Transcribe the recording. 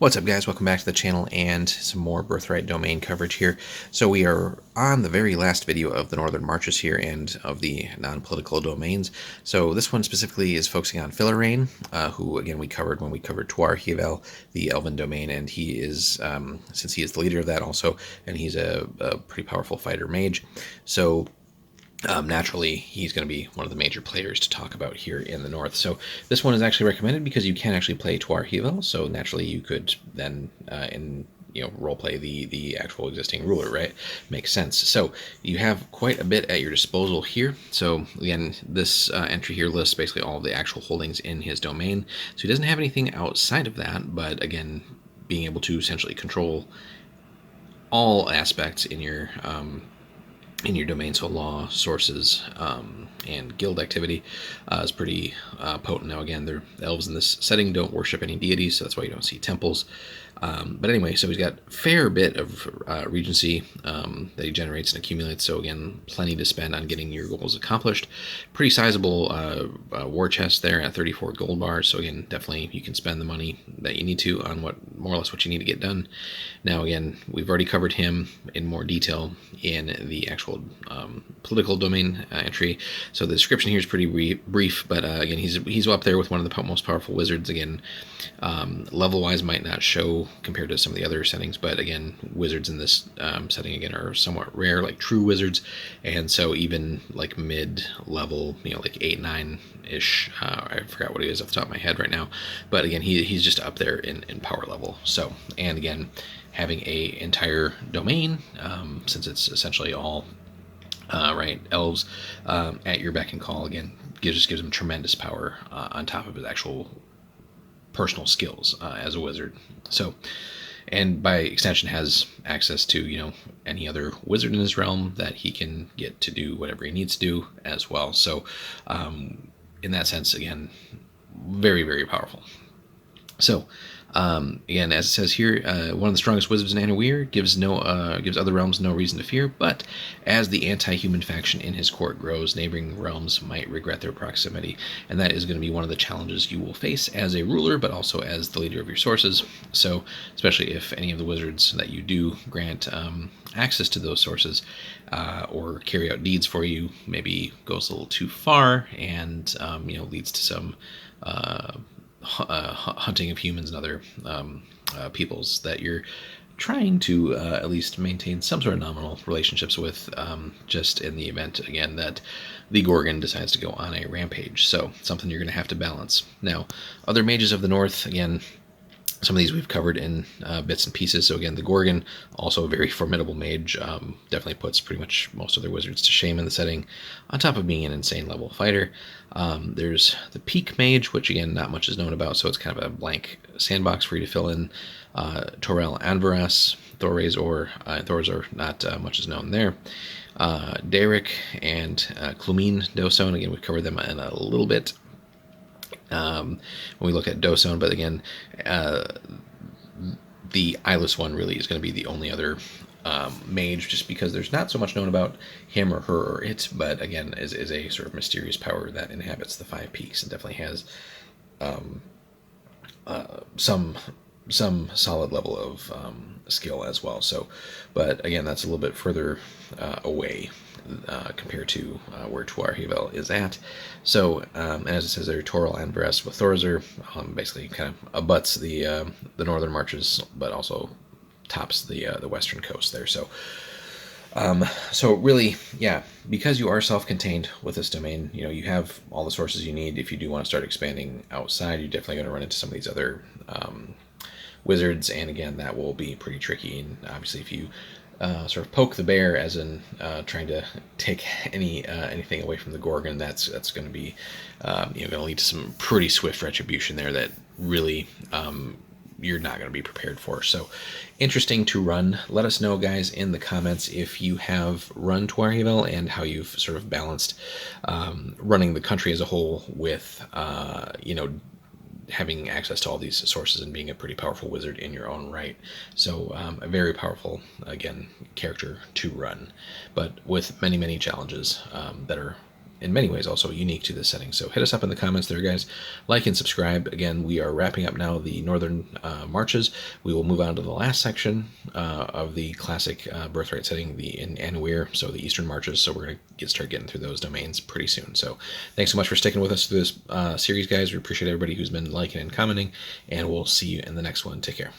What's up, guys? Welcome back to the channel and some more Birthright domain coverage here. So we are on the very last video of the Northern Marches here and of the non-political domains. So this one specifically is focusing on Fhileraene, who again we covered when we covered Tuarhievel, the Elven domain, and he is, since he is the leader of that also, and he's a pretty powerful fighter mage. So naturally, he's going to be one of the major players to talk about here in the north. So this one is actually recommended because you can actually play Tuarhievel. So naturally, you could then roleplay the actual existing ruler, right? Makes sense. So you have quite a bit at your disposal here. So again, this entry here lists basically all of the actual holdings in his domain. So he doesn't have anything outside of that, but again, being able to essentially control all aspects in your domain, so law, sources, and guild activity is pretty potent. Now again, the elves in this setting don't worship any deities, so that's why you don't see temples. But anyway, so he's got a fair bit of regency that he generates and accumulates, so again, plenty to spend on getting your goals accomplished. Pretty sizable war chest there at 34 gold bars, so again, definitely you can spend the money that you need to on more or less what you need to get done. Now again, we've already covered him in more detail in the actual political domain entry, so the description here is pretty brief, but again, he's up there with one of the most powerful wizards. Again, level-wise might not show compared to some of the other settings, but again, wizards in this setting again are somewhat rare, like true wizards, and so even like mid-level, like 8-9-ish, I forgot what he is off the top of my head right now, but again, he's just up there in power level. So, and again, having a entire domain, since it's essentially all elves at your beck and call, again, just gives him tremendous power on top of his actual personal skills as a wizard. So, and by extension has access to any other wizard in his realm that he can get to do whatever he needs to do as well. So in that sense, again, very, very powerful. So again, as it says here, one of the strongest wizards in Anawir gives other realms no reason to fear, but as the anti-human faction in his court grows, neighboring realms might regret their proximity, and that is going to be one of the challenges you will face as a ruler, but also as the leader of your sources. So especially if any of the wizards that you do grant access to those sources or carry out deeds for you maybe goes a little too far and leads to some hunting of humans and other peoples that you're trying to at least maintain some sort of nominal relationships with, just in the event, again, that the Gorgon decides to go on a rampage. So something you're going to have to balance. Now, other mages of the north, again, some of these we've covered in bits and pieces. So again, the Gorgon, also a very formidable mage, definitely puts pretty much most of their wizards to shame in the setting, on top of being an insane level fighter. There's the Peak Mage, which again, not much is known about, so it's kind of a blank sandbox for you to fill in. Torel Anvaras, Thors are not much is known there. Derek and Clumine Doson, again, we've covered them in a little bit when we look at Doson, but again, the eyeless one really is going to be the only other mage, just because there's not so much known about him or her or it, but again, is a sort of mysterious power that inhabits the Five Peaks and definitely has some solid level of skill as well. So, but again, that's a little bit further away compared to where Tuarhievel is at. So, and as it says there, Torel Anvaras with Thorzer basically kind of abuts the northern marches, but also tops the western coast there. So, so really, yeah, because you are self-contained with this domain, you have all the sources you need. If you do want to start expanding outside, you're definitely going to run into some of these other wizards, and again, that will be pretty tricky. And obviously, if you sort of poke the bear, as in trying to take anything away from the Gorgon, that's going to be going to lead to some pretty swift retribution there that really you're not going to be prepared for. So interesting to run. Let us know, guys, in the comments if you have run Tuarhievel and how you've sort of balanced running the country as a whole with having access to all these sources and being a pretty powerful wizard in your own right. So a very powerful, again, character to run, but with many, many challenges that are in many ways also unique to this setting. So hit us up in the comments there, guys. Like and subscribe. Again, we are wrapping up now the Northern Marches. We will move on to the last section of the classic Birthright setting, in Annuir, so the Eastern Marches. So we're going to start getting through those domains pretty soon. So thanks so much for sticking with us through this series, guys. We appreciate everybody who's been liking and commenting, and we'll see you in the next one. Take care.